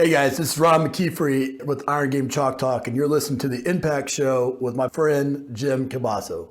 Hey guys, this is Ron McKeefery with Iron Game Chalk Talk, and you're listening to the Impact Show with my friend Jim Kielbaso.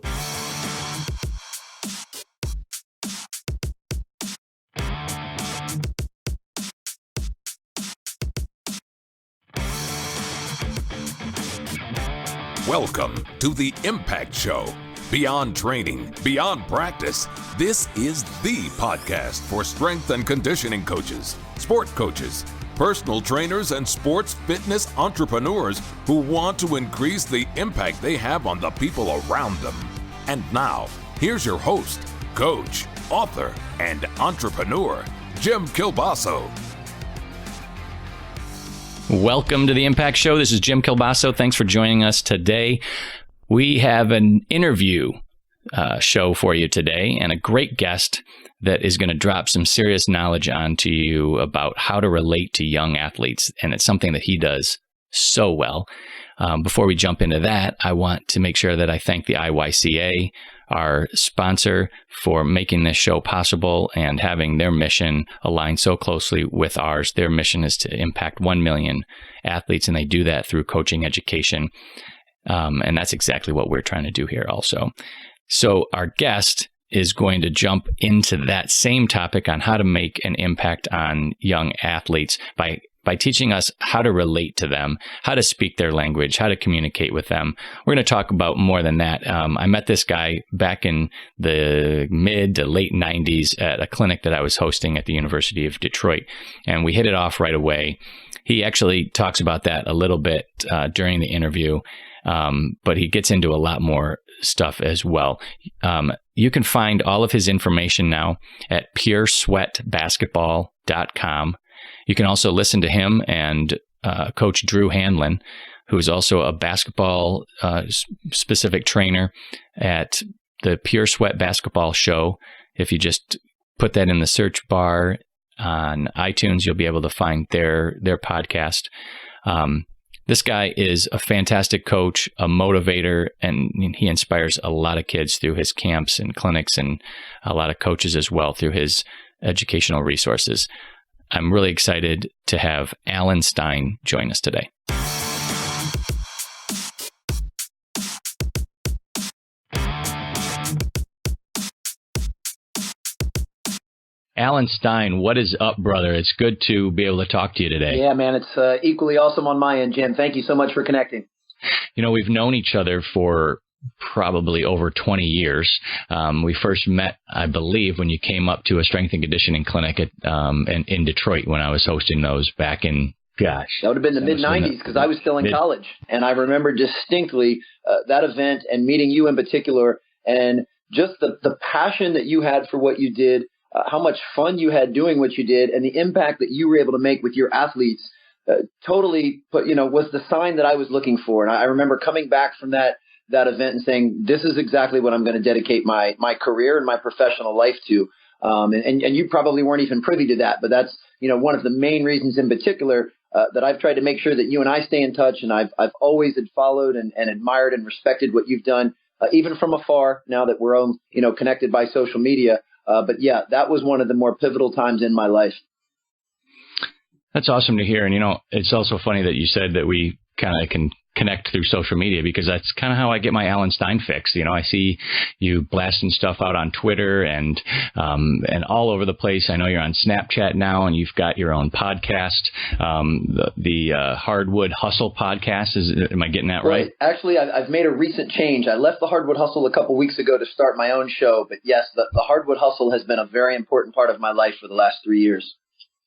Welcome to the Impact Show. Beyond training, beyond practice, this is the podcast for strength and conditioning coaches, sport coaches, personal trainers, and sports fitness entrepreneurs who want to increase the impact they have on the people around them. And now, here's your host, coach, author, and entrepreneur, Jim Kielbaso. Welcome to the Impact Show. This is Jim Kielbaso. Thanks for joining us today. We have an interview show for you today and a great guest that is going to drop some serious knowledge onto you about how to relate to young athletes. And it's something that he does so well. Before we jump into that, I want to make sure that I thank the IYCA, our sponsor, for making this show possible and having their mission align so closely with ours. Their mission is to impact 1 million athletes, and they do that through coaching education. And that's exactly what we're trying to do here also. So our guest is going to jump into that same topic on how to make an impact on young athletes by teaching us how to relate to them, how to speak their language, how to communicate with them. We're going to talk about more than that. I met this guy back in the mid to late 90s at a clinic that I was hosting at the University of Detroit, and we hit it off right away. He actually talks about that a little bit during the interview, but he gets into a lot more stuff as well. You can find all of his information now at puresweatbasketball.com. You can also listen to him and Coach Drew Hanlon, who's also a basketball specific trainer at the Pure Sweat Basketball Show. If you just put that in the search bar on iTunes, you'll be able to find their podcast. This guy is a fantastic coach, a motivator, and he inspires a lot of kids through his camps and clinics, and a lot of coaches as well through his educational resources. I'm really excited to have Alan Stein join us today. Alan Stein, what is up, brother? It's good to be able to talk to you today. Yeah, man, it's equally awesome on my end, Jim. Thank you so much for connecting. You know, we've known each other for probably over 20 years. We first met, I believe, when you came up to a strength and conditioning clinic in Detroit when I was hosting those back in, that would have been the mid-'90s because I was still in college. And I remember distinctly that event and meeting you in particular, and just the passion that you had for what you did, how much fun you had doing what you did, and the impact that you were able to make with your athletes totally was the sign that I was looking for. And I remember coming back from that event and saying, this is exactly what I'm going to dedicate my career and my professional life to. And you probably weren't even privy to that, but that's, one of the main reasons in particular that I've tried to make sure that you and I stay in touch. And I've always had followed and admired and respected what you've done, even from afar, now that we're all, connected by social media. But yeah, that was one of the more pivotal times in my life. That's awesome to hear. And, it's also funny that you said that we kind of can connect through social media, because that's kind of how I get my Alan Stein fix. I see you blasting stuff out on Twitter and all over the place. I know you're on Snapchat now, and you've got your own podcast, the Hardwood Hustle podcast. Am I getting that right? Actually, I've made a recent change. I left the Hardwood Hustle a couple weeks ago to start my own show. But yes, the Hardwood Hustle has been a very important part of my life for the last 3 years.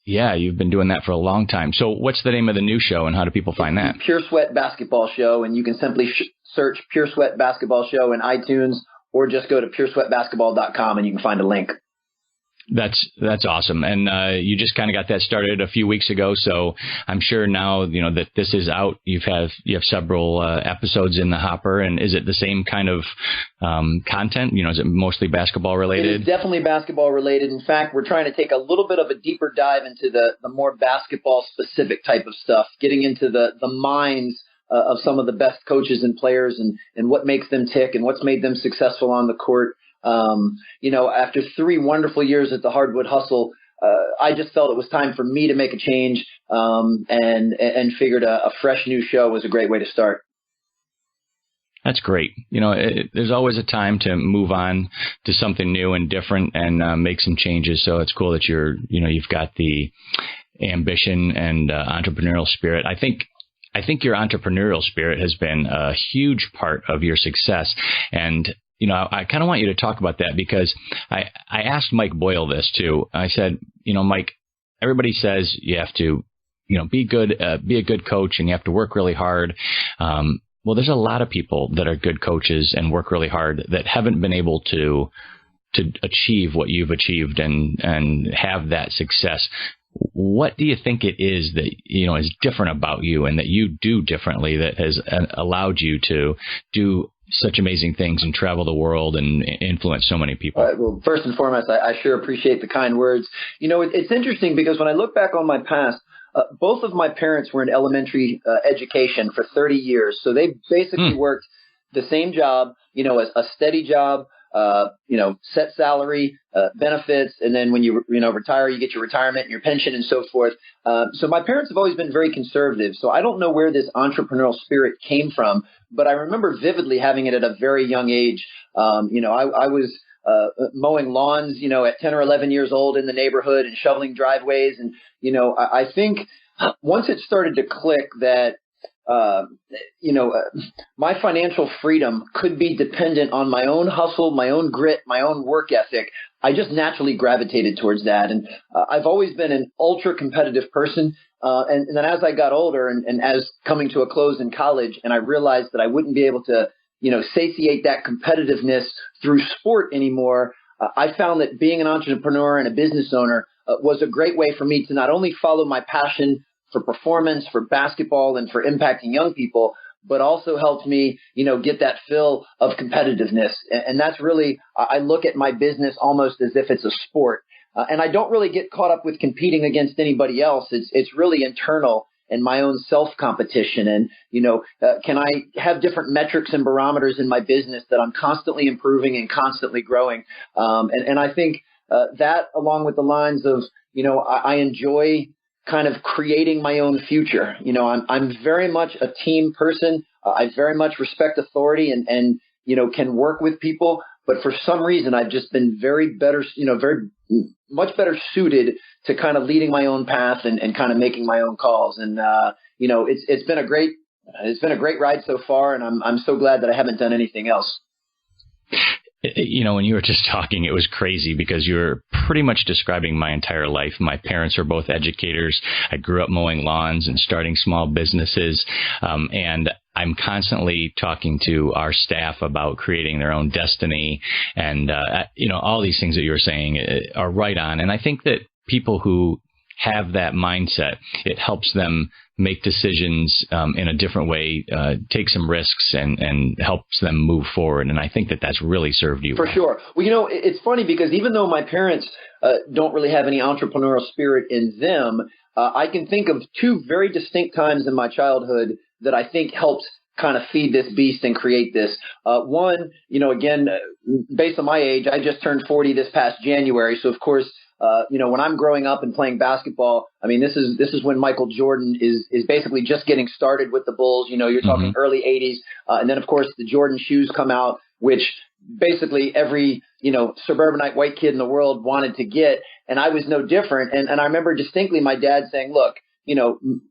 Yeah, you've been doing that for a long time. So what's the name of the new show, and how do people find that? Pure Sweat Basketball Show, and you can simply search Pure Sweat Basketball Show in iTunes, or just go to puresweatbasketball.com and you can find a link. That's awesome. And you just kind of got that started a few weeks ago. So I'm sure now, that this is out, you have several episodes in the hopper. And is it the same kind of content? Is it mostly basketball related? It is definitely basketball related. In fact, we're trying to take a little bit of a deeper dive into the more basketball specific type of stuff, getting into the minds of some of the best coaches and players, and what makes them tick and what's made them successful on the court. After 3 wonderful years at the Hardwood Hustle, I just felt it was time for me to make a change. and figured a fresh new show was a great way to start. That's great. There's always a time to move on to something new and different and make some changes. So it's cool that you've got the ambition and entrepreneurial spirit. I think your entrepreneurial spirit has been a huge part of your success. And, I kind of want you to talk about that because I asked Mike Boyle this too. I said, Mike, everybody says you have to, be a good coach and you have to work really hard. Well, there's a lot of people that are good coaches and work really hard that haven't been able to achieve what you've achieved and have that success. What do you think it is that, is different about you and that you do differently that has allowed you to do such amazing things and travel the world and influence so many people? Well, first and foremost, I sure appreciate the kind words. It's interesting because when I look back on my past, both of my parents were in elementary education for 30 years. So they basically worked the same job, a steady job, set salary, benefits. And then when you retire, you get your retirement and your pension and so forth. So my parents have always been very conservative. So I don't know where this entrepreneurial spirit came from, but I remember vividly having it at a very young age. I was mowing lawns, at 10 or 11 years old in the neighborhood and shoveling driveways. And, I think once it started to click that, my financial freedom could be dependent on my own hustle, my own grit, my own work ethic, I just naturally gravitated towards that. And I've always been an ultra competitive person. And then as I got older and as coming to a close in college, and I realized that I wouldn't be able to satiate that competitiveness through sport anymore, I found that being an entrepreneur and a business owner was a great way for me to not only follow my passion for performance, for basketball, and for impacting young people, but also helped me, get that fill of competitiveness. And that's really, I look at my business almost as if it's a sport. And I don't really get caught up with competing against anybody else. It's really internal and my own self-competition. And, can I have different metrics and barometers in my business that I'm constantly improving and constantly growing? And I think that along with the lines of, I enjoy kind of creating my own future. I'm very much a team person. I very much respect authority and can work with people. But for some reason, I've just been very much better suited to kind of leading my own path and kind of making my own calls. And, it's been a great ride so far. And I'm so glad that I haven't done anything else. When you were just talking, it was crazy because you were pretty much describing my entire life. My parents are both educators. I grew up mowing lawns and starting small businesses. And I'm constantly talking to our staff about creating their own destiny. And, all these things that you were saying are right on. And I think that people who have that mindset, it helps them make decisions in a different way, take some risks and helps them move forward. And I think that that's really served you. For sure. Well, it's funny because even though my parents don't really have any entrepreneurial spirit in them, I can think of two very distinct times in my childhood that I think helped kind of feed this beast and create this. One, again, based on my age, I just turned 40 this past January. So, of course, when I'm growing up and playing basketball, I mean, this is when Michael Jordan is basically just getting started with the Bulls. You're talking early 80s. And then, of course, the Jordan shoes come out, which basically every, suburbanite white kid in the world wanted to get. And I was no different. And I remember distinctly my dad saying, look,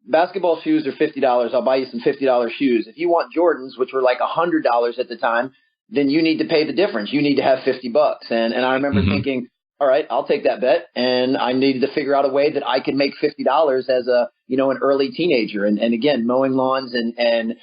basketball shoes are $50. I'll buy you some $50 shoes. If you want Jordans, which were like $100 at the time, then you need to pay the difference. You need to have $50. And I remember thinking, all right, I'll take that bet. And I needed to figure out a way that I could make $50 as an early teenager. And again, mowing lawns and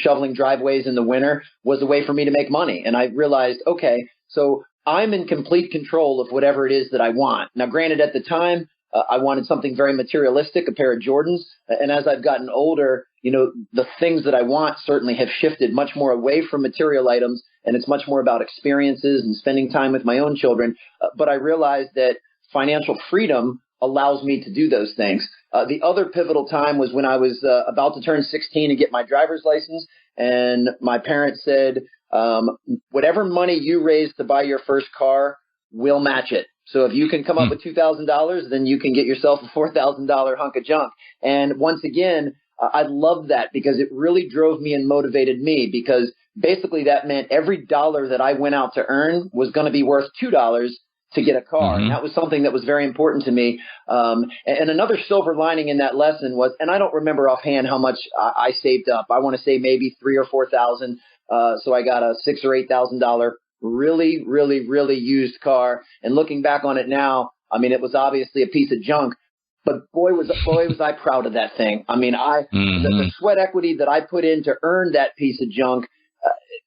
shoveling driveways in the winter was a way for me to make money. And I realized, okay, so I'm in complete control of whatever it is that I want. Now, granted, at the time, I wanted something very materialistic, a pair of Jordans. And as I've gotten older, the things that I want certainly have shifted much more away from material items. And it's much more about experiences and spending time with my own children. But I realized that financial freedom allows me to do those things. The other pivotal time was when I was about to turn 16 and get my driver's license. And my parents said, whatever money you raise to buy your first car, we'll match it. So if you can come up with $2,000, then you can get yourself a $4,000 hunk of junk. And once again, I love that because it really drove me and motivated me, because basically that meant every dollar that I went out to earn was going to be worth $2 to get a car. And that was something that was very important to me. And another silver lining in that lesson was, and I don't remember offhand how much I saved up. I want to say maybe $3,000 or $4,000. So I got a $6,000 or $8,000 really, really, really used car. And looking back on it now, I mean, it was obviously a piece of junk. But boy, was I proud of that thing. I mean, the sweat equity that I put in to earn that piece of junk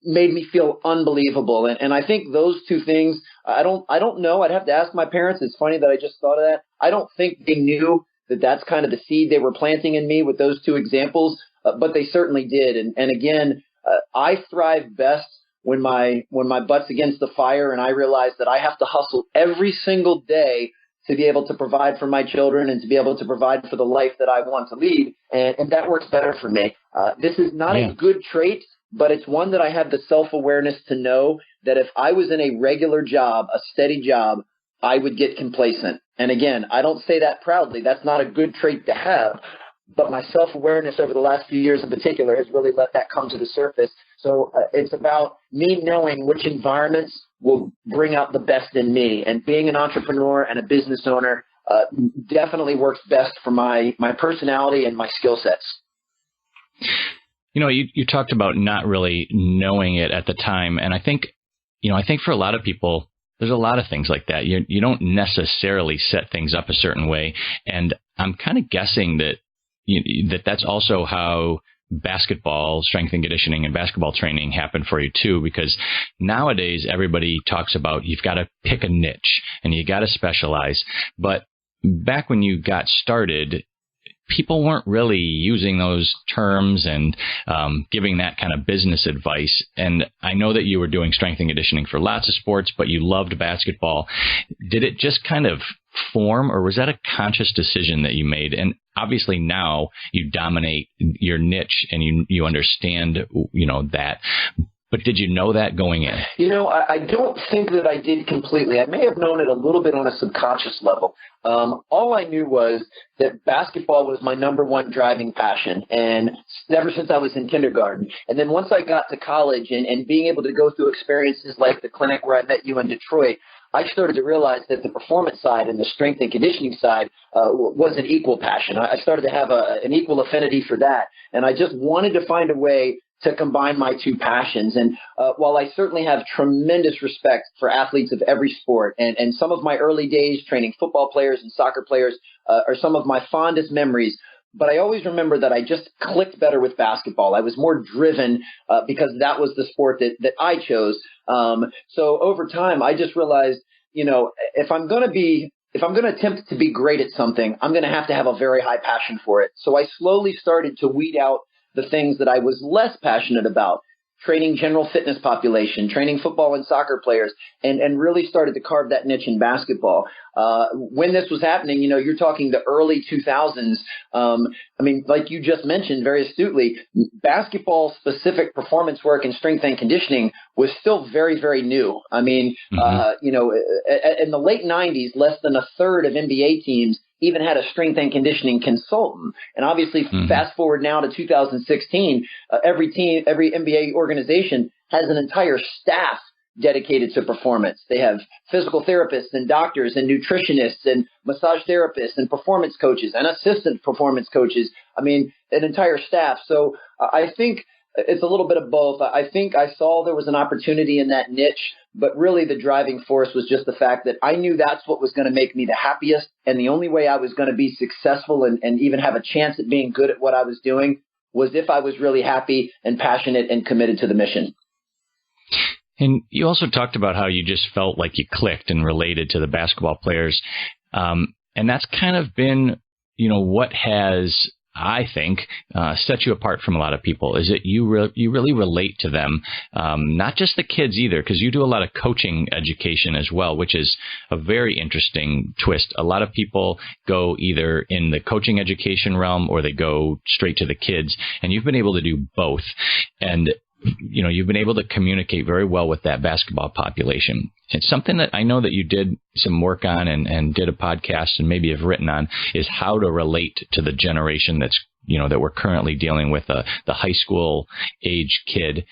made me feel unbelievable. And I think those two things, I don't know. I'd have to ask my parents. It's funny that I just thought of that. I don't think they knew that that's kind of the seed they were planting in me with those two examples, but they certainly did. And again, I thrive best when my butt's against the fire and I realize that I have to hustle every single day to be able to provide for my children and to be able to provide for the life that I want to lead. And that works better for me. This is not a good trait, but it's one that I have the self-awareness to know that if I was in a regular job, a steady job, I would get complacent. And again, I don't say that proudly. That's not a good trait to have. But my self-awareness over the last few years in particular has really let that come to the surface. So it's about me knowing which environments will bring out the best in me. And being an entrepreneur and a business owner definitely works best for my personality and my skill sets. You know, you talked about not really knowing it at the time. And I think for a lot of people, there's a lot of things like that. You don't necessarily set things up a certain way. And I'm kind of guessing that that's also how basketball strength and conditioning and basketball training happen for you too, because nowadays everybody talks about you've got to pick a niche and you got to specialize. But back when you got started, people weren't really using those terms and giving that kind of business advice. And I know that you were doing strength and conditioning for lots of sports, but you loved basketball. Did it just kind of form, or was that a conscious decision that you made? And obviously now you dominate your niche and you understand, that. But did you know that going in? I don't think that I did completely. I may have known it a little bit on a subconscious level. All I knew was that basketball was my number one driving passion, and ever since I was in kindergarten. And then once I got to college and being able to go through experiences like the clinic where I met you in Detroit, I started to realize that the performance side and the strength and conditioning side was an equal passion. I started to have an equal affinity for that, and I just wanted to find a way to combine my two passions. And while I certainly have tremendous respect for athletes of every sport, and some of my early days training football players and soccer players are some of my fondest memories, but I always remember that I just clicked better with basketball. I was more driven because that was the sport that I chose. So over time, I just realized, if I'm going to attempt to be great at something, I'm going to have a very high passion for it. So I slowly started to weed out the things that I was less passionate about, training general fitness population, training football and soccer players, and really started to carve that niche in basketball. When this was happening, you're talking the early 2000s. Like you just mentioned very astutely, basketball specific performance work and strength and conditioning was still very, very new. In the late 90s, less than a third of NBA teams even had a strength and conditioning consultant. And obviously, fast forward now to 2016, every NBA organization has an entire staff dedicated to performance. They have physical therapists and doctors and nutritionists and massage therapists and performance coaches and assistant performance coaches. An entire staff. So I think it's a little bit of both. I think I saw there was an opportunity in that niche, but really the driving force was just the fact that I knew that's what was going to make me the happiest. And the only way I was going to be successful and even have a chance at being good at what I was doing was if I was really happy and passionate and committed to the mission. And you also talked about how you just felt like you clicked and related to the basketball players. And that's kind of been, what has, I think, set you apart from a lot of people, is that you really relate to them, not just the kids either, because you do a lot of coaching education as well, which is a very interesting twist. A lot of people go either in the coaching education realm or they go straight to the kids, and you've been able to do both. And you've been able to communicate very well with that basketball population. It's something that I know that you did some work on and did a podcast and maybe have written on, is how to relate to the generation that's, that we're currently dealing with, the high school age kid.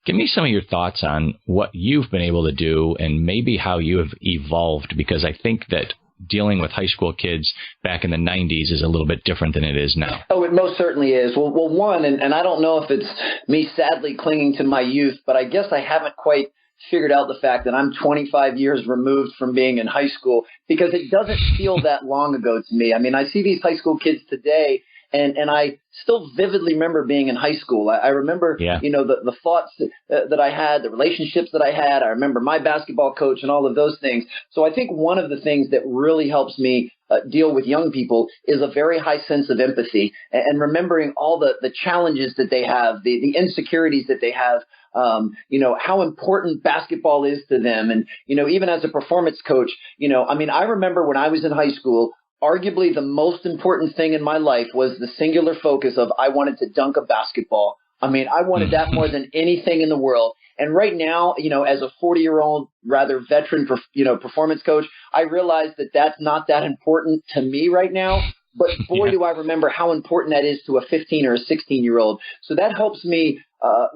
Give me some of your thoughts on what you've been able to do and maybe how you have evolved, because I think that dealing with high school kids back in the 90s is a little bit different than it is now. Oh, it most certainly is. Well, one, and I don't know if it's me sadly clinging to my youth, but I guess I haven't quite figured out the fact that I'm 25 years removed from being in high school, because it doesn't feel that long ago to me. I mean, I see these high school kids today, and I still vividly remember being in high school. I remember, the thoughts that I had, the relationships that I had. I remember my basketball coach and all of those things. So I think one of the things that really helps me deal with young people is a very high sense of empathy and remembering all the challenges that they have, the insecurities that they have, how important basketball is to them. And, even as a performance coach, I remember when I was in high school, arguably the most important thing in my life was the singular focus of I wanted to dunk a basketball. I wanted that more than anything in the world. And right now, as a 40-year-old, rather veteran, performance coach, I realize that that's not that important to me right now. But boy, do I remember how important that is to a 15 or a 16-year-old. So that helps me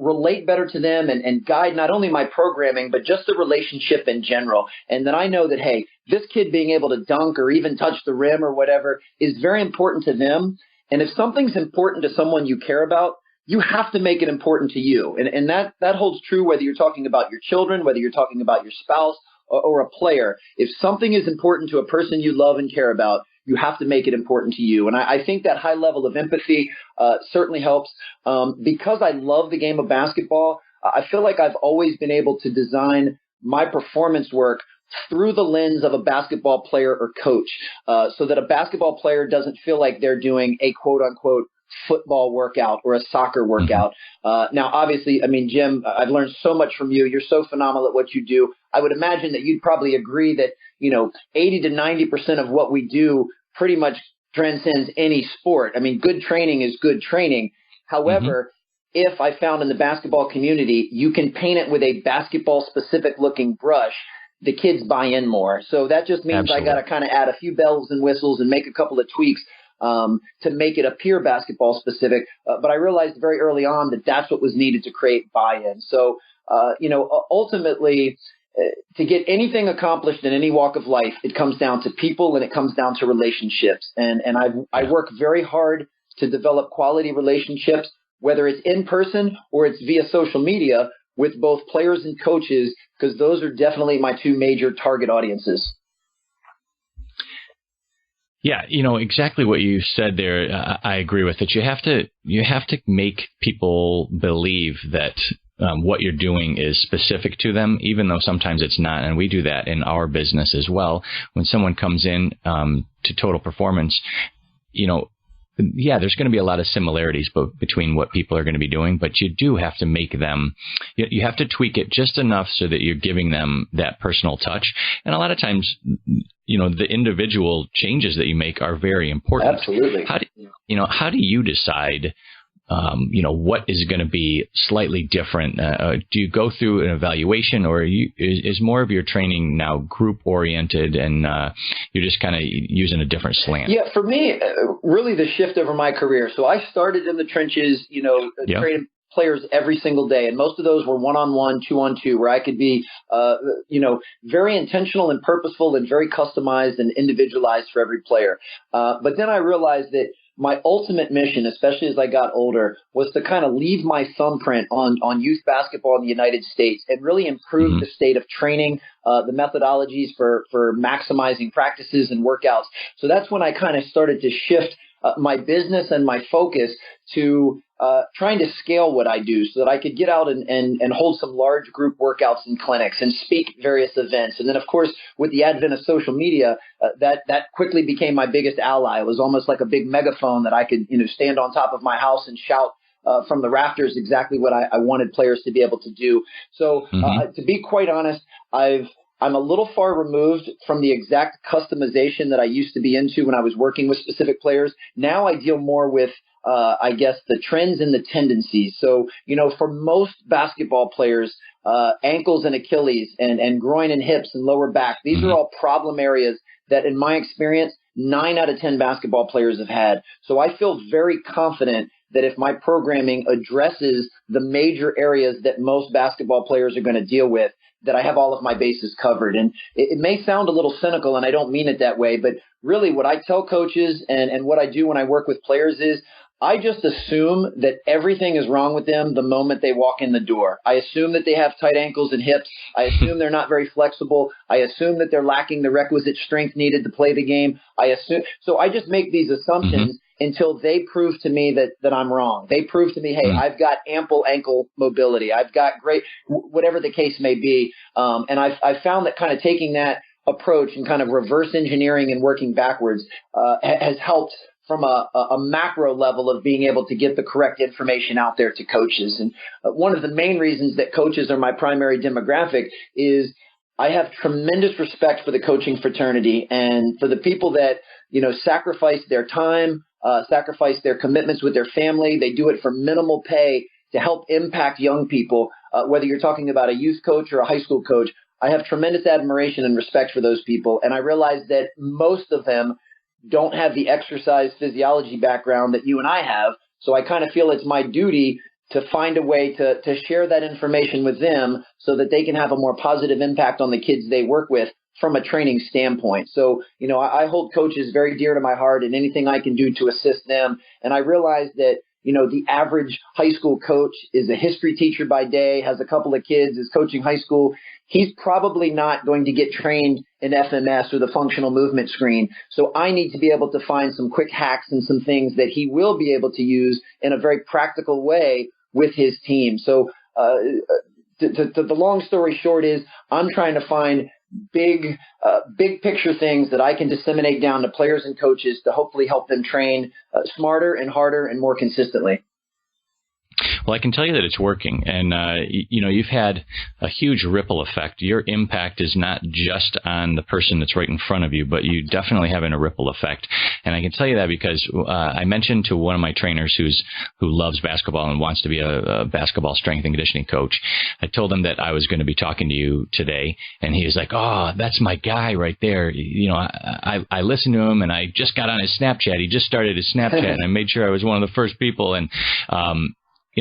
relate better to them and guide not only my programming, but just the relationship in general. And then I know that, hey, this kid being able to dunk or even touch the rim or whatever is very important to them. And if something's important to someone you care about, you have to make it important to you. And that holds true whether you're talking about your children, whether you're talking about your spouse or a player. If something is important to a person you love and care about, you have to make it important to you. And I think that high level of empathy certainly helps. Because I love the game of basketball, I feel like I've always been able to design my performance work through the lens of a basketball player or coach, so that a basketball player doesn't feel like they're doing a quote-unquote football workout or a soccer workout. Now, obviously, Jim, I've learned so much from you. You're so phenomenal at what you do. I would imagine that you'd probably agree that, 80 to 90% of what we do pretty much transcends any sport. Good training is good training. However, if I found in the basketball community, you can paint it with a basketball specific looking brush, the kids buy in more. So that just means I got to kind of add a few bells and whistles and make a couple of tweaks to make it appear basketball specific. But I realized very early on that that's what was needed to create buy-in. So, ultimately, to get anything accomplished in any walk of life, it comes down to people and it comes down to relationships. And I work very hard to develop quality relationships, whether it's in person or it's via social media, with both players and coaches, because those are definitely my two major target audiences. Yeah, exactly what you said there. I agree with it. You have to make people believe that what you're doing is specific to them, even though sometimes it's not. And we do that in our business as well. When someone comes in to Total Performance, there's going to be a lot of similarities between what people are going to be doing, but you do have to make them, you have to tweak it just enough so that you're giving them that personal touch. And a lot of times, the individual changes that you make are very important. Absolutely. How do you decide, what is going to be slightly different? Do you go through an evaluation, or is more of your training now group oriented and you're just kind of using a different slant? Yeah, for me, really the shift over my career. So I started in the trenches, training players every single day. And most of those were 1-on-1, 2-on-2, where I could be, very intentional and purposeful and very customized and individualized for every player. But then I realized that my ultimate mission, especially as I got older, was to kind of leave my thumbprint on youth basketball in the United States and really improve the state of training, the methodologies for maximizing practices and workouts. So that's when I kind of started to shift my business and my focus to trying to scale what I do so that I could get out and hold some large group workouts and clinics and speak at various events. And then, of course, with the advent of social media, that quickly became my biggest ally. It was almost like a big megaphone that I could, stand on top of my house and shout from the rafters exactly what I wanted players to be able to do. So to be quite honest, I'm a little far removed from the exact customization that I used to be into when I was working with specific players. Now I deal more with I guess, the trends and the tendencies. So, for most basketball players, ankles and Achilles and groin and hips and lower back, these are all problem areas that, in my experience, 9 out of 10 basketball players have had. So I feel very confident that if my programming addresses the major areas that most basketball players are going to deal with, that I have all of my bases covered. And it may sound a little cynical, and I don't mean it that way, but really what I tell coaches and what I do when I work with players is I just assume that everything is wrong with them the moment they walk in the door. I assume that they have tight ankles and hips. I assume they're not very flexible. I assume that they're lacking the requisite strength needed to play the game. So I just make these assumptions until they prove to me that I'm wrong. They prove to me, hey, I've got ample ankle mobility. I've got great, whatever the case may be. And I've found that kind of taking that approach and kind of reverse engineering and working backwards has helped from a macro level of being able to get the correct information out there to coaches. And one of the main reasons that coaches are my primary demographic is I have tremendous respect for the coaching fraternity and for the people that, sacrifice their time, sacrifice their commitments with their family. They do it for minimal pay to help impact young people, whether you're talking about a youth coach or a high school coach. I have tremendous admiration and respect for those people. And I realize that most of them don't have the exercise physiology background that you and I have. So I kind of feel it's my duty to find a way to share that information with them so that they can have a more positive impact on the kids they work with from a training standpoint. So, I hold coaches very dear to my heart, and anything I can do to assist them. And I realize that, the average high school coach is a history teacher by day, has a couple of kids, is coaching high school. He's probably not going to get trained in FMS or the functional movement screen. So I need to be able to find some quick hacks and some things that he will be able to use in a very practical way with his team. So the long story short is I'm trying to find big picture things that I can disseminate down to players and coaches to hopefully help them train smarter and harder and more consistently. Well, I can tell you that it's working. And, you've had a huge ripple effect. Your impact is not just on the person that's right in front of you, but you definitely have a ripple effect. And I can tell you that because I mentioned to one of my trainers who loves basketball and wants to be a basketball strength and conditioning coach. I told him that I was going to be talking to you today. And he was like, oh, that's my guy right there. I listened to him, and I just got on his Snapchat. He just started his Snapchat, and I made sure I was one of the first people. And,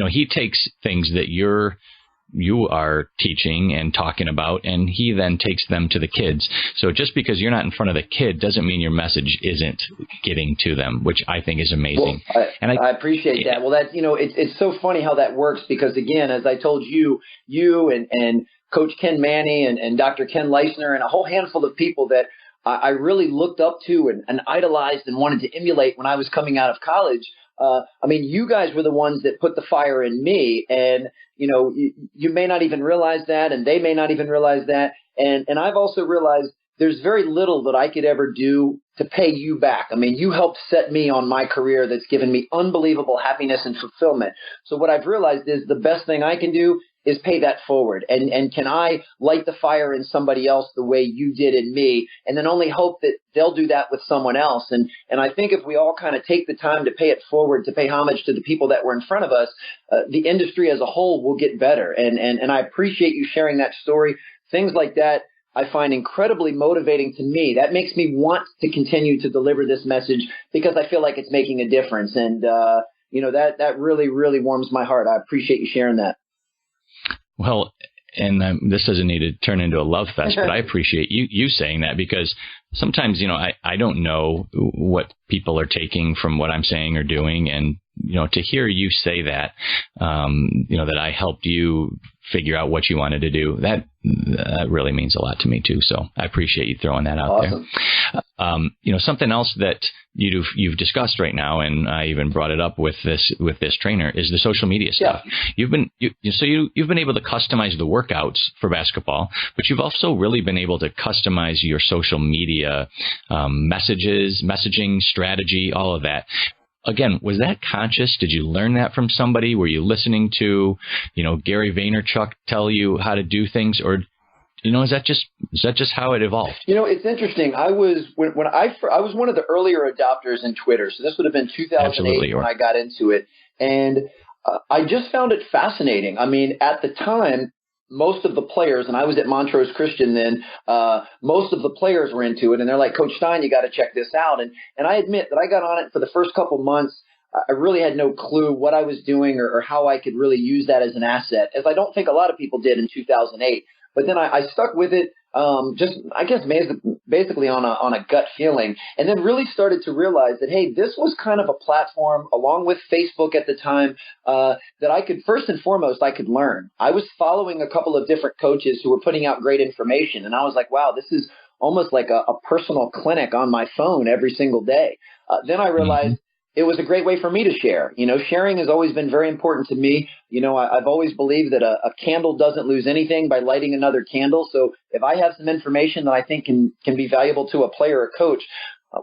he takes things that you are teaching and talking about, and he then takes them to the kids. So just because you're not in front of the kid doesn't mean your message isn't getting to them, which I think is amazing. Well, I appreciate that. Well, it's so funny how that works because, again, as I told you and Coach Ken Manny and Dr. Ken Leisner and a whole handful of people that I really looked up to and idolized and wanted to emulate when I was coming out of college. You guys were the ones that put the fire in me, and, you may not even realize that, and they may not even realize that. And I've also realized there's very little that I could ever do to pay you back. You helped set me on my career that's given me unbelievable happiness and fulfillment. So what I've realized is the best thing I can do is pay that forward. And can I light the fire in somebody else the way you did in me, and then only hope that they'll do that with someone else. And I think if we all kind of take the time to pay it forward, to pay homage to the people that were in front of us, the industry as a whole will get better. And I appreciate you sharing that story. Things like that I find incredibly motivating to me. That makes me want to continue to deliver this message because I feel like it's making a difference. And, that really, really warms my heart. I appreciate you sharing that. Well, and this doesn't need to turn into a love fest, but I appreciate you saying that because sometimes, I don't know what people are taking from what I'm saying or doing. And, to hear you say that, that I helped you figure out what you wanted to do, that really means a lot to me too. So I appreciate you throwing that out there. Something else that you've discussed right now, and I even brought it up with this trainer, is the social media stuff. Yeah. You've been able to customize the workouts for basketball, but you've also really been able to customize your social media messaging strategy, all of that. Again, was that conscious? Did you learn that from somebody? Were you listening to, Gary Vaynerchuk tell you how to do things? Or Is that just how it evolved? It's interesting. I was I was one of the earlier adopters in Twitter. So this would have been 2008 Absolutely, when I got into it, and I just found it fascinating. I mean, at the time, most of the players, and I was at Montrose Christian then, most of the players were into it, and they're like, Coach Stein, you got to check this out. And I admit that I got on it for the first couple months. I really had no clue what I was doing or how I could really use that as an asset, as I don't think a lot of people did in 2008. But then I stuck with it, just I guess basically on a gut feeling, and then really started to realize that, hey, this was kind of a platform, along with Facebook at the time, that I could, first and foremost, I could learn. I was following a couple of different coaches who were putting out great information, and I was like, wow, this is almost like a personal clinic on my phone every single day. Then I realized it was a great way for me to share. Sharing has always been very important to me. I've always believed that a candle doesn't lose anything by lighting another candle. So if I have some information that I think can be valuable to a player or coach,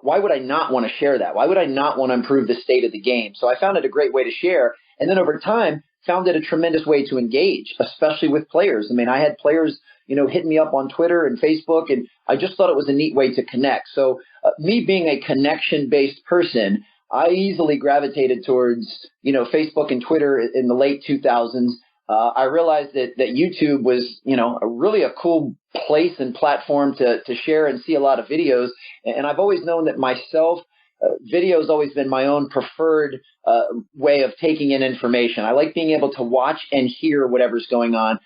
why would I not want to share that? Why would I not want to improve the state of the game? So I found it a great way to share. And then over time, found it a tremendous way to engage, especially with players. I mean, I had players, hit me up on Twitter and Facebook, and I just thought it was a neat way to connect. So me being a connection-based person, I easily gravitated towards, Facebook and Twitter in the late 2000s. I realized that YouTube was, really a cool place and platform to share and see a lot of videos. And I've always known that myself, video has always been my own preferred way of taking in information. I like being able to watch and hear whatever's going on.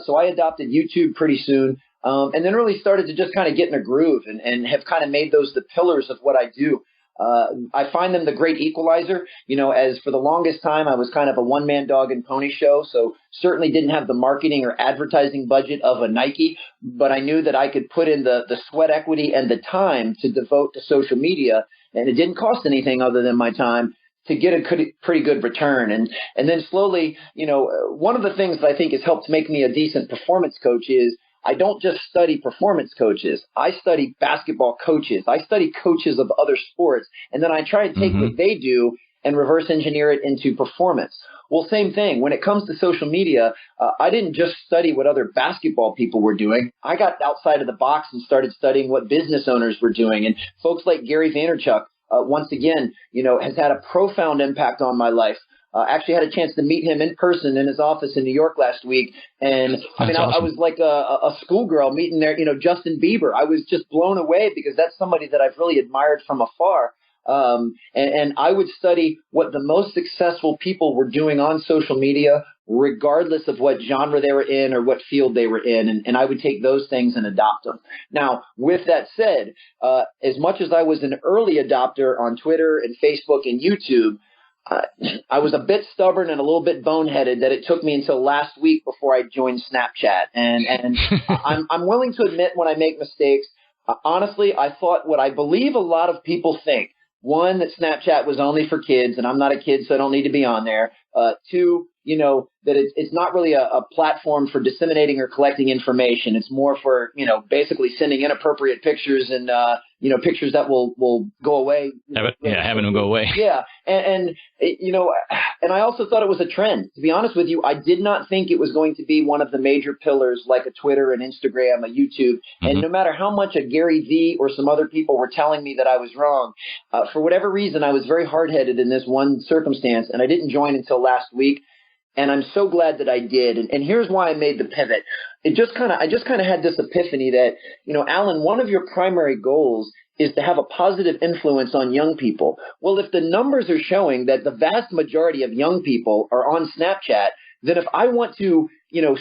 So I adopted YouTube pretty soon, and then really started to just kind of get in a groove and have kind of made those the pillars of what I do. I find them the great equalizer. As for the longest time, I was kind of a one-man dog and pony show, so certainly didn't have the marketing or advertising budget of a Nike, but I knew that I could put in the sweat equity and the time to devote to social media, and it didn't cost anything other than my time to get a pretty good return. And then slowly, one of the things that I think has helped make me a decent performance coach is I don't just study performance coaches. I study basketball coaches. I study coaches of other sports. And then I try and take what they do and reverse engineer it into performance. Well, same thing. When it comes to social media, I didn't just study what other basketball people were doing. I got outside of the box and started studying what business owners were doing. And folks like Gary Vaynerchuk, once again, has had a profound impact on my life. Actually had a chance to meet him in person in his office in New York last week. And I mean, I was like a schoolgirl meeting there, Justin Bieber. I was just blown away because that's somebody that I've really admired from afar. And I would study what the most successful people were doing on social media, regardless of what genre they were in or what field they were in. And I would take those things and adopt them. Now, with that said, as much as I was an early adopter on Twitter and Facebook and YouTube, I was a bit stubborn and a little bit boneheaded that it took me until last week before I joined Snapchat. And I'm willing to admit when I make mistakes. Honestly, I thought what I believe a lot of people think. One, that Snapchat was only for kids, and I'm not a kid, so I don't need to be on there. Two, that it's not really a platform for disseminating or collecting information. It's more for, basically sending inappropriate pictures and, pictures that will go away. Having them go away. Yeah. And I also thought it was a trend. To be honest with you, I did not think it was going to be one of the major pillars like a Twitter, an Instagram, a YouTube. And no matter how much a Gary V or some other people were telling me that I was wrong, for whatever reason, I was very hard-headed in this one circumstance, and I didn't join until last week. And I'm so glad that I did. And here's why I made the pivot. I just kind of had this epiphany that, Alan, one of your primary goals is to have a positive influence on young people. Well, if the numbers are showing that the vast majority of young people are on Snapchat, then if I want to,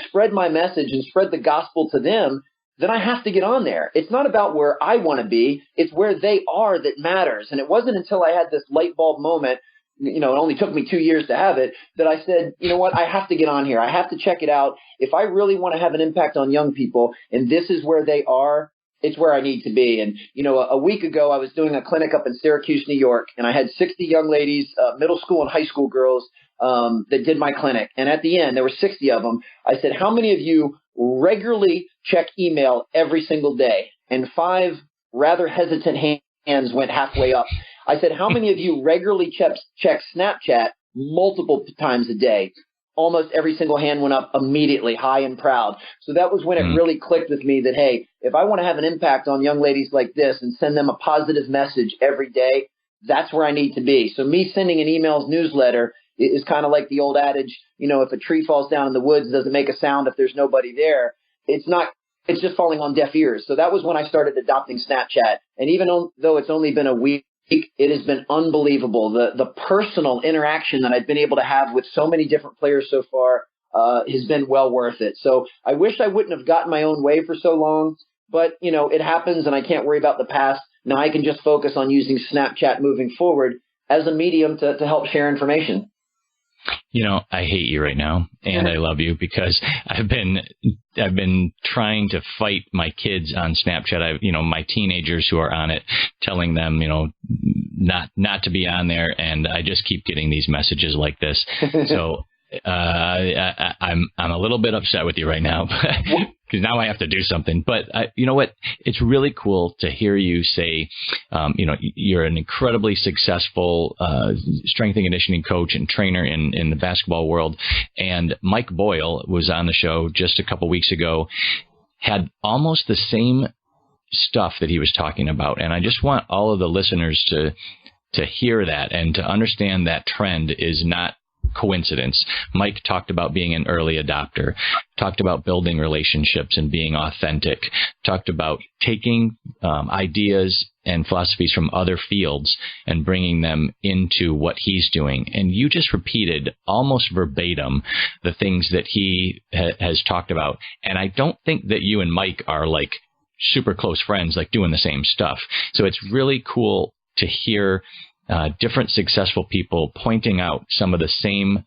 spread my message and spread the gospel to them, then I have to get on there. It's not about where I want to be. It's where they are that matters. And it wasn't until I had this light bulb moment, it only took me 2 years to have it, that I said, you know what, I have to get on here. I have to check it out. If I really want to have an impact on young people, and this is where they are, it's where I need to be. And, a week ago, I was doing a clinic up in Syracuse, New York, and I had 60 young ladies, middle school and high school girls, that did my clinic. And at the end, there were 60 of them. I said, how many of you regularly check email every single day? And 5 rather hesitant hands went halfway up. I said, how many of you regularly check Snapchat multiple times a day? almost every single hand went up immediately, high and proud. So that was when it really clicked with me that, hey, if I want to have an impact on young ladies like this and send them a positive message every day, that's where I need to be. So me sending an emails newsletter is kind of like the old adage, if a tree falls down in the woods, it doesn't make a sound if there's nobody there. It's just falling on deaf ears. So that was when I started adopting Snapchat. And even though it's only been a week, it has been unbelievable. The personal interaction that I've been able to have with so many different players so far has been well worth it. So I wish I wouldn't have gotten my own way for so long, but it happens and I can't worry about the past. Now I can just focus on using Snapchat moving forward as a medium to help share information. I hate you right now, and I love you because I've been trying to fight my kids on Snapchat. My teenagers who are on it, telling them, not to be on there, and I just keep getting these messages like this. So I'm a little bit upset with you right now because now I have to do something. But you know what? It's really cool to hear you say, you're an incredibly successful strength and conditioning coach and trainer in the basketball world. And Mike Boyle was on the show just a couple weeks ago, had almost the same stuff that he was talking about. And I just want all of the listeners to hear that and to understand that trend is not coincidence. Mike talked about being an early adopter, talked about building relationships and being authentic, talked about taking ideas and philosophies from other fields and bringing them into what he's doing. And you just repeated almost verbatim the things that he has talked about. And I don't think that you and Mike are like super close friends, like doing the same stuff. So it's really cool to hear different successful people pointing out some of the same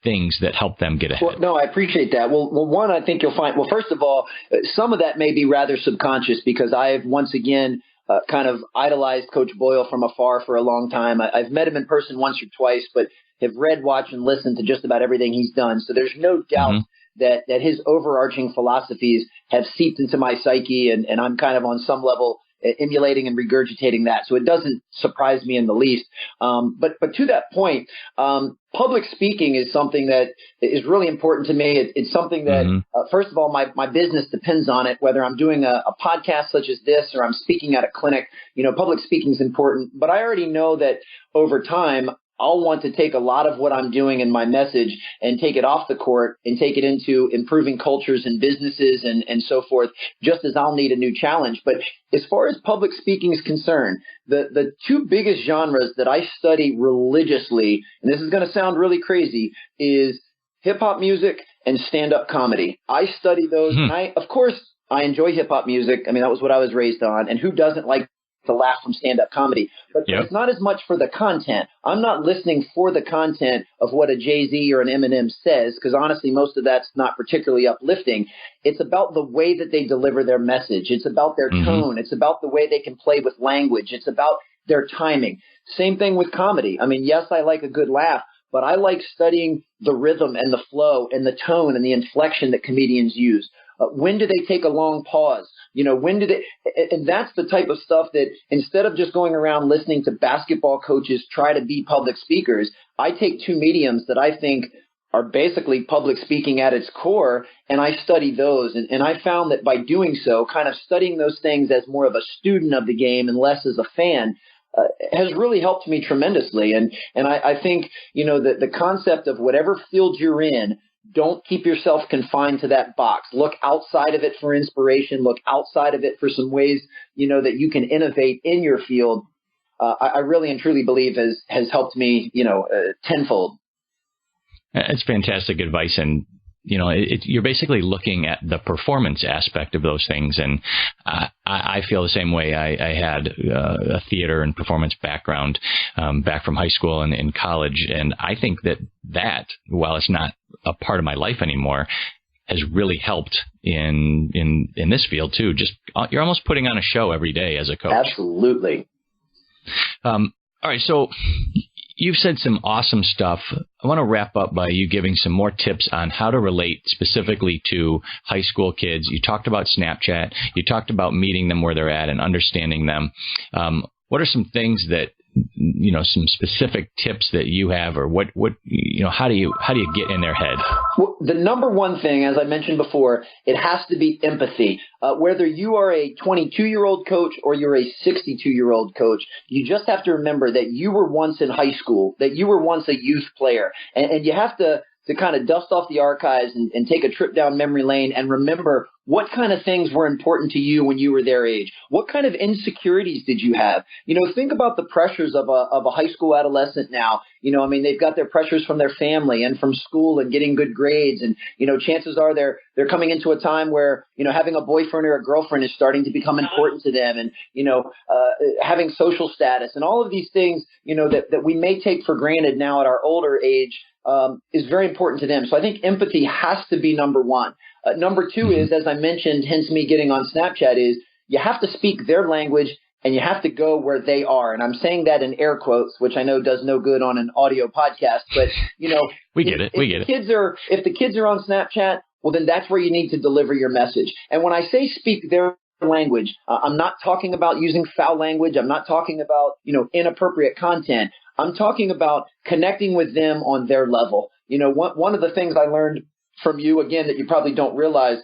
things that help them get ahead. Well, no, I appreciate that. Well, one, I think you'll find, first of all, some of that may be rather subconscious because I've once again kind of idolized Coach Boyle from afar for a long time. I've met him in person once or twice, but have read, watched, and listened to just about everything he's done. So there's no doubt that his overarching philosophies have seeped into my psyche, and I'm kind of on some level emulating and regurgitating that. So it doesn't surprise me in the least. But to that point, public speaking is something that is really important to me. It's something that, first of all, my business depends on it, whether I'm doing a podcast such as this or I'm speaking at a clinic. Public speaking is important. But I already know that over time, I'll want to take a lot of what I'm doing in my message and take it off the court and take it into improving cultures and businesses and so forth, just as I'll need a new challenge. But as far as public speaking is concerned, the two biggest genres that I study religiously, and this is going to sound really crazy, is hip hop music and stand-up comedy. I study those. And of course, I enjoy hip hop music. I mean, that was what I was raised on. And who doesn't like to laugh from stand-up comedy? But it's not as much for the content. I'm not listening for the content of what a Jay-Z or an Eminem says, because honestly, most of that's not particularly uplifting. It's about the way that they deliver their message. It's about their tone. It's about the way they can play with language. It's about their timing. Same thing with comedy. I mean, yes, I like a good laugh, but I like studying the rhythm and the flow and the tone and the inflection that comedians use. When do they take a long pause? When do they? And that's the type of stuff that instead of just going around listening to basketball coaches try to be public speakers, I take two mediums that I think are basically public speaking at its core, and I study those. And I found that by doing so, kind of studying those things as more of a student of the game and less as a fan, has really helped me tremendously. And I think, that the concept of whatever field you're in, don't keep yourself confined to that box. Look outside of it for inspiration. Look outside of it for some ways, that you can innovate in your field. I really and truly believe has helped me, tenfold. It's fantastic advice. And, you're basically looking at the performance aspect of those things. And I feel the same way. I had a theater and performance background back from high school and in college. And I think that while it's not a part of my life anymore, has really helped in this field too. Just you're almost putting on a show every day as a coach. Absolutely. All right. So you've said some awesome stuff. I want to wrap up by you giving some more tips on how to relate specifically to high school kids. You talked about Snapchat. You talked about meeting them where they're at and understanding them. What are some things that some specific tips that you have, or what how do you get in their head? Well, the number one thing, as I mentioned before, it has to be empathy. Whether you are a 22-year-old coach or you're a 62-year-old coach, you just have to remember that you were once in high school, that you were once a youth player, and you have to kind of dust off the archives and take a trip down memory lane and remember what kind of things were important to you when you were their age. What kind of insecurities did you have? Think about the pressures of a high school adolescent now. They've got their pressures from their family and from school and getting good grades. And, chances are they're coming into a time where, having a boyfriend or a girlfriend is starting to become important to them. And, having social status and all of these things, that we may take for granted now at our older age, is very important to them. So I think empathy has to be number one. Number two is, as I mentioned, hence me getting on Snapchat, is you have to speak their language and you have to go where they are. And I'm saying that in air quotes, which I know does no good on an audio podcast. But, we get it. If the kids are on Snapchat, well, then that's where you need to deliver your message. And when I say speak their language, I'm not talking about using foul language. I'm not talking about, inappropriate content. I'm talking about connecting with them on their level. One of the things I learned from you, again, that you probably don't realize,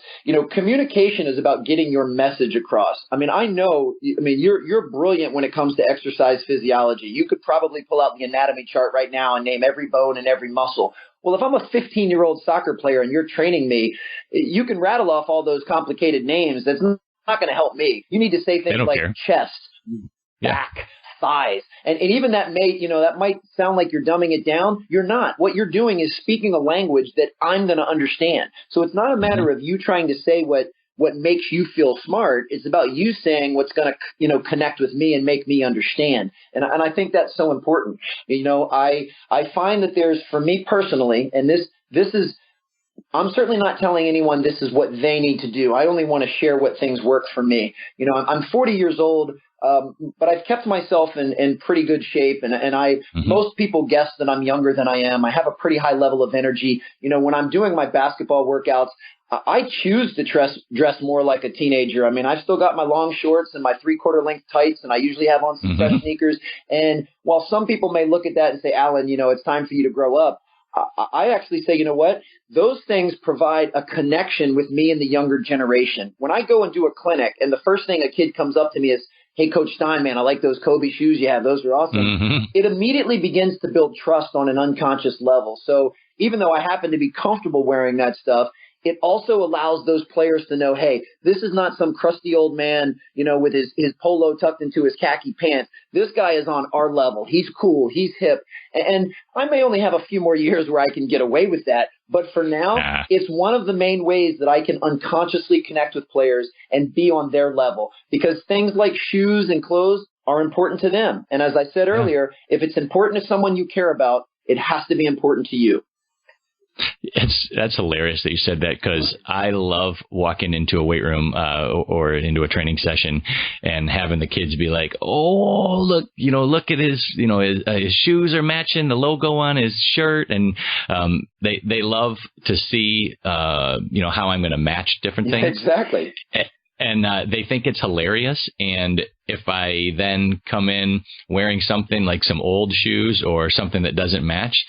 communication is about getting your message across. You're brilliant when it comes to exercise physiology. You could probably pull out the anatomy chart right now and name every bone and every muscle. Well, if I'm a 15-year-old soccer player and you're training me, you can rattle off all those complicated names. That's not going to help me. You need to say things like chest, back, thighs. And even that that might sound like you're dumbing it down. You're not. What you're doing is speaking a language that I'm going to understand. So it's not a matter of you trying to say what makes you feel smart. It's about you saying what's going to, connect with me and make me understand. And I think that's so important. I find that there's, for me personally, and this is, I'm certainly not telling anyone this is what they need to do. I only want to share what things work for me. I'm 40 years old. But I've kept myself in pretty good shape, and most people guess that I'm younger than I am. I have a pretty high level of energy. When I'm doing my basketball workouts, I choose to dress more like a teenager. I've still got my long shorts and my 3/4 length tights, and I usually have on some fresh sneakers. And while some people may look at that and say, Alan, it's time for you to grow up, I actually say, you know what? Those things provide a connection with me and the younger generation. When I go and do a clinic, and the first thing a kid comes up to me is, hey, Coach Stein, man, I like those Kobe shoes you have. Those are awesome. It immediately begins to build trust on an unconscious level. So even though I happen to be comfortable wearing that stuff, it also allows those players to know, hey, this is not some crusty old man, with his polo tucked into his khaki pants. This guy is on our level. He's cool. He's hip. And I may only have a few more years where I can get away with that. But for now, it's one of the main ways that I can unconsciously connect with players and be on their level, because things like shoes and clothes are important to them. And as I said earlier, if it's important to someone you care about, it has to be important to you. That's hilarious that you said that, because I love walking into a weight room or into a training session and having the kids be like, oh, look at his, his shoes are matching the logo on his shirt. And they love to see, how I'm going to match different things. Exactly. And they think it's hilarious. And if I then come in wearing something like some old shoes or something that doesn't match,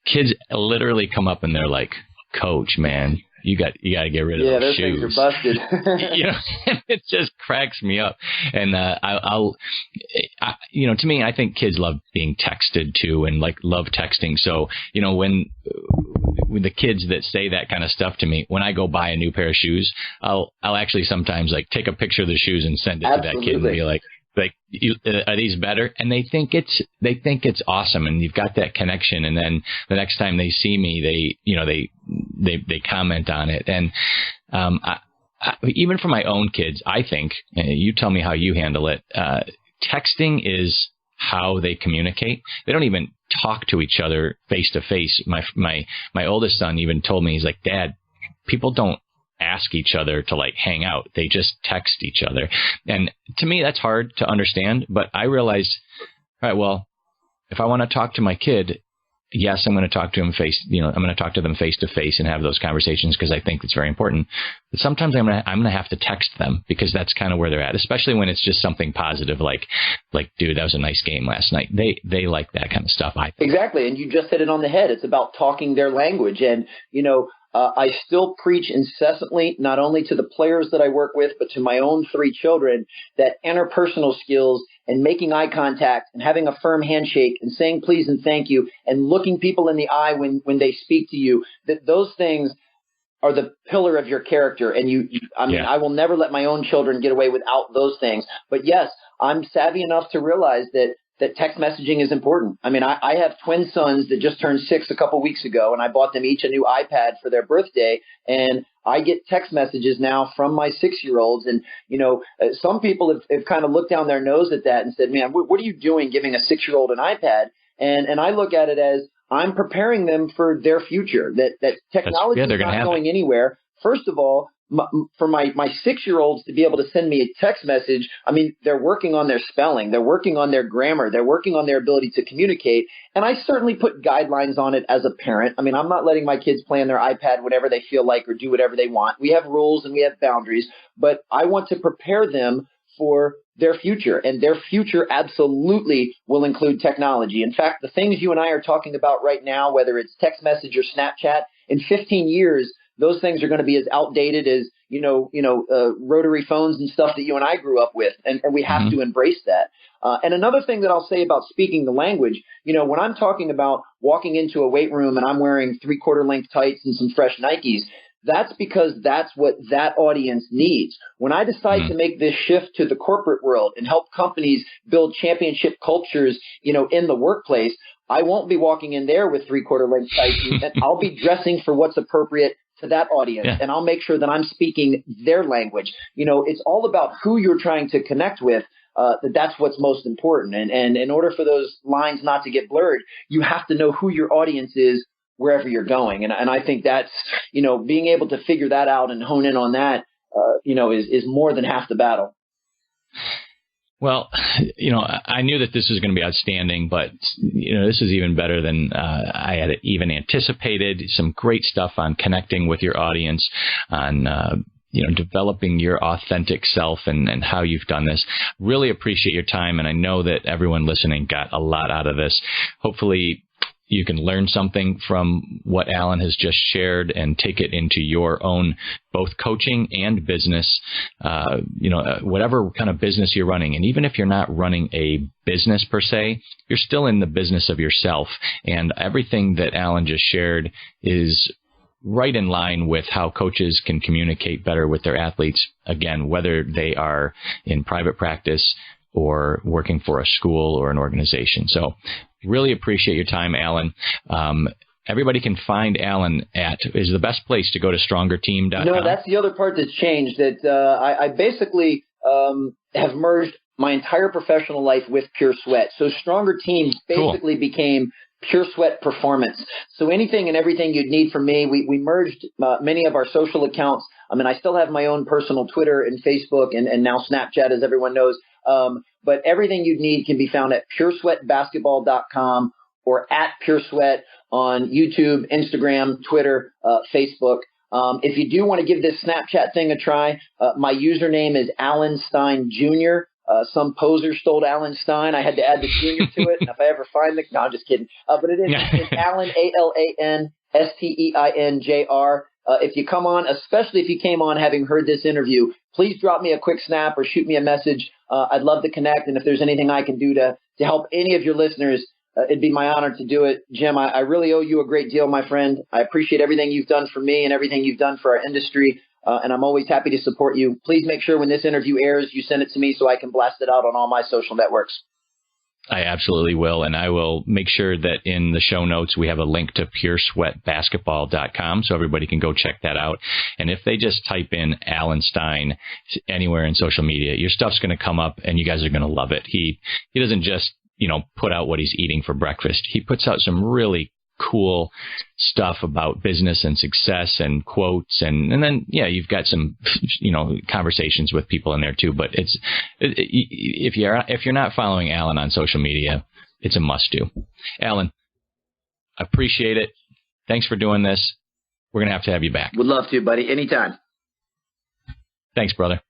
kids literally come up and they're like, Coach, man, you got to get rid of those shoes. Things are busted. It just cracks me up. And to me, I think kids love being texted too, and love texting. So, when the kids that say that kind of stuff to me, when I go buy a new pair of shoes, I'll actually sometimes take a picture of the shoes and send it to that kid and be like, are these better? And they think it's awesome, and you've got that connection. And then the next time they see me, they comment on it. And I, even for my own kids, I think, and you tell me how you handle it. Texting is how they communicate. They don't even talk to each other face to face. My oldest son even told me, he's like, Dad, people don't ask each other to hang out. They just text each other. And to me, that's hard to understand. But I realized, all right, well, if I want to talk to my kid, yes, I'm going to talk to them I'm going to talk to them face to face and have those conversations because I think it's very important. But sometimes I'm going to have to text them because that's kind of where they're at, especially when it's just something positive like, dude, that was a nice game last night. They like that kind of stuff. Exactly. And you just hit it on the head. It's about talking their language. And, I still preach incessantly, not only to the players that I work with, but to my own 3 children, that interpersonal skills and making eye contact and having a firm handshake and saying please and thank you and looking people in the eye when they speak to you, that those things are the pillar of your character. And I will never let my own children get away without those things. But yes, I'm savvy enough to realize that text messaging is important. I mean, I have twin sons that just turned 6 a couple weeks ago, and I bought them each a new iPad for their birthday. And I get text messages now from my 6-year-olds. And, some people have kind of looked down their nose at that and said, man, what are you doing giving a 6-year-old an iPad? And I look at it as I'm preparing them for their future, that technology is not going anywhere. First of all, for my 6-year-olds to be able to send me a text message, I mean, they're working on their spelling, they're working on their grammar, they're working on their ability to communicate. And I certainly put guidelines on it as a parent. I mean, I'm not letting my kids play on their iPad whatever they feel like or do whatever they want. We have rules and we have boundaries, but I want to prepare them for their future, and their future absolutely will include technology. In fact, the things you and I are talking about right now, whether it's text message or Snapchat, in 15 years, those things are going to be as outdated as, rotary phones and stuff that you and I grew up with. And we have to embrace that. And another thing that I'll say about speaking the language, when I'm talking about walking into a weight room and I'm wearing 3/4 length tights and some fresh Nikes, that's because that's what that audience needs. When I decide to make this shift to the corporate world and help companies build championship cultures, in the workplace, I won't be walking in there with 3/4 length tights. And I'll be dressing for what's appropriate to that audience. Yeah. And I'll make sure that I'm speaking their language. It's all about who you're trying to connect with. That's what's most important. And in order for those lines not to get blurred, you have to know who your audience is wherever you're going. And I think that's, being able to figure that out and hone in on that, is more than half the battle. Well, I knew that this was going to be outstanding, but, this is even better than I had even anticipated. Some great stuff on connecting with your audience, on, developing your authentic self and how you've done this. Really appreciate your time. And I know that everyone listening got a lot out of this. Hopefully you can learn something from what Alan has just shared and take it into your own, both coaching and business, whatever kind of business you're running. And even if you're not running a business per se, you're still in the business of yourself. And everything that Alan just shared is right in line with how coaches can communicate better with their athletes. Again, whether they are in private practice or working for a school or an organization. So really appreciate your time, Alan. Everybody can find Alan is the best place to go to strongerteam.com. No, that's the other part that's changed. That I basically have merged my entire professional life with Pure Sweat. So Stronger Team basically became Pure Sweat Performance. So anything and everything you'd need from me, we merged many of our social accounts. I mean, I still have my own personal Twitter and Facebook and now Snapchat, as everyone knows. But everything you'd need can be found at puresweatbasketball.com or at Pure Sweat on YouTube, Instagram, Twitter, Facebook. If you do want to give this Snapchat thing a try, my username is Alan Stein Jr. Some poser stole Alan Stein. I had to add the junior to it. And if I ever find no, I'm just kidding. But it's Alan, AlanSteinJr. If you come on, especially if you came on having heard this interview, please drop me a quick snap or shoot me a message. I'd love to connect. And if there's anything I can do to help any of your listeners, it'd be my honor to do it. Jim, I really owe you a great deal, my friend. I appreciate everything you've done for me and everything you've done for our industry. And I'm always happy to support you. Please make sure when this interview airs, you send it to me so I can blast it out on all my social networks. I absolutely will. And I will make sure that in the show notes, we have a link to puresweatbasketball.com so everybody can go check that out. And if they just type in Alan Stein anywhere in social media, your stuff's going to come up and you guys are going to love it. He doesn't just, put out what he's eating for breakfast. He puts out some really cool stuff about business and success and quotes. And then, you've got some, conversations with people in there too. But if you're not following Alan on social media, it's a must do. Alan, I appreciate it. Thanks for doing this. We're going to have you back. Would love to, buddy. Anytime. Thanks, brother.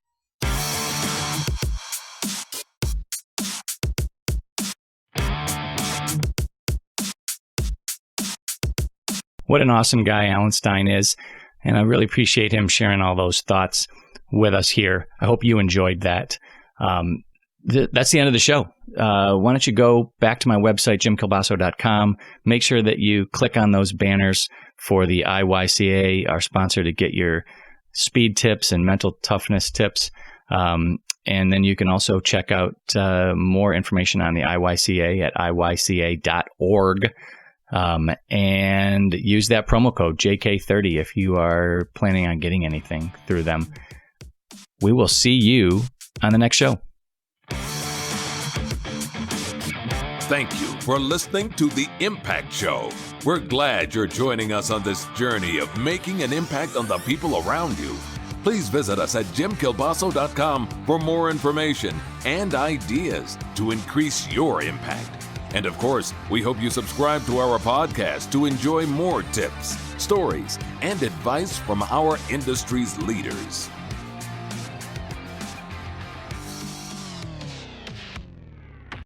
What an awesome guy Alan Stein is, and I really appreciate him sharing all those thoughts with us here. I hope you enjoyed that. That's the end of the show. Why don't you go back to my website, jimkielbaso.com. Make sure that you click on those banners for the IYCA, our sponsor, to get your speed tips and mental toughness tips. And then you can also check out more information on the IYCA at iyca.org. And use that promo code JK30 if you are planning on getting anything through them. We will see you on the next show. Thank you for listening to The Impact Show. We're glad you're joining us on this journey of making an impact on the people around you. Please visit us at jimkielbaso.com for more information and ideas to increase your impact. And of course, we hope you subscribe to our podcast to enjoy more tips, stories, and advice from our industry's leaders.